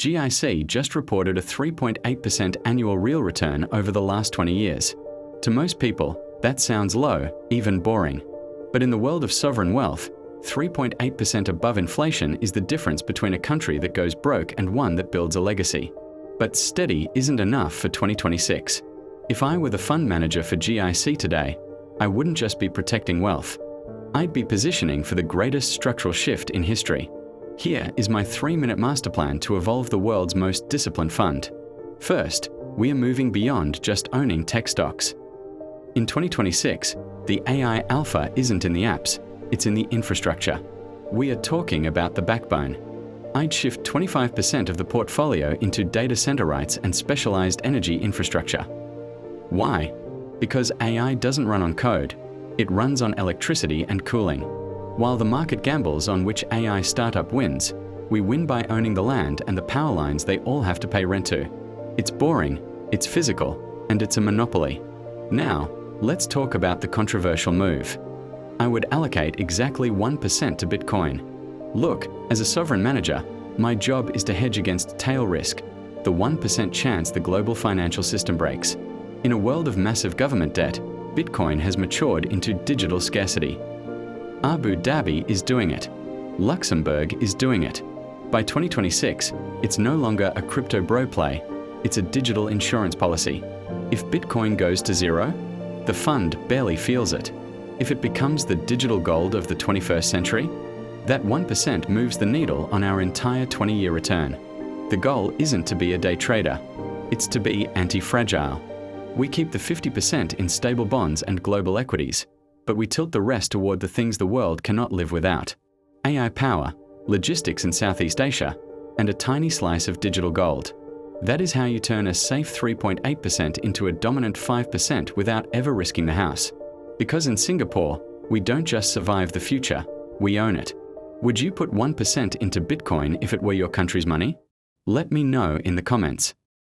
GIC just reported a 3.8% annual real return over the last 20 years. To most people, that sounds low, even boring. But in the world of sovereign wealth, 3.8% above inflation is the difference between a country that goes broke and one that builds a legacy. But steady isn't enough for 2026. If I were the fund manager for GIC today, I wouldn't just be protecting wealth. I'd be positioning for the greatest structural shift in history. Here is my 3-minute master plan to evolve the world's most disciplined fund. First, we are moving beyond just owning tech stocks. In 2026, the AI alpha isn't in the apps, it's in the infrastructure. We are talking about the backbone. I'd shift 25% of the portfolio into data center rights and specialized energy infrastructure. Why? Because AI doesn't run on code, it runs on electricity and cooling. While the market gambles on which AI startup wins, we win by owning the land and the power lines they all have to pay rent to. It's boring, it's physical, and it's a monopoly. Now, let's talk about the controversial move. I would allocate exactly 1% to Bitcoin. Look, as a sovereign manager, my job is to hedge against tail risk, the 1% chance the global financial system breaks. In a world of massive government debt, Bitcoin has matured into digital scarcity. Abu Dhabi is doing it. Luxembourg is doing it. By 2026, it's no longer a crypto bro play, it's a digital insurance policy. If Bitcoin goes to zero, the fund barely feels it. If it becomes the digital gold of the 21st century, that 1% moves the needle on our entire 20-year return. The goal isn't to be a day trader, it's to be anti-fragile. We keep the 50% in stable bonds and global equities, but we tilt the rest toward the things the world cannot live without: AI power, logistics in Southeast Asia, and a tiny slice of digital gold. That is how you turn a safe 3.8% into a dominant 5% without ever risking the house. Because in Singapore, we don't just survive the future, we own it. Would you put 1% into Bitcoin if it were your country's money? Let me know in the comments.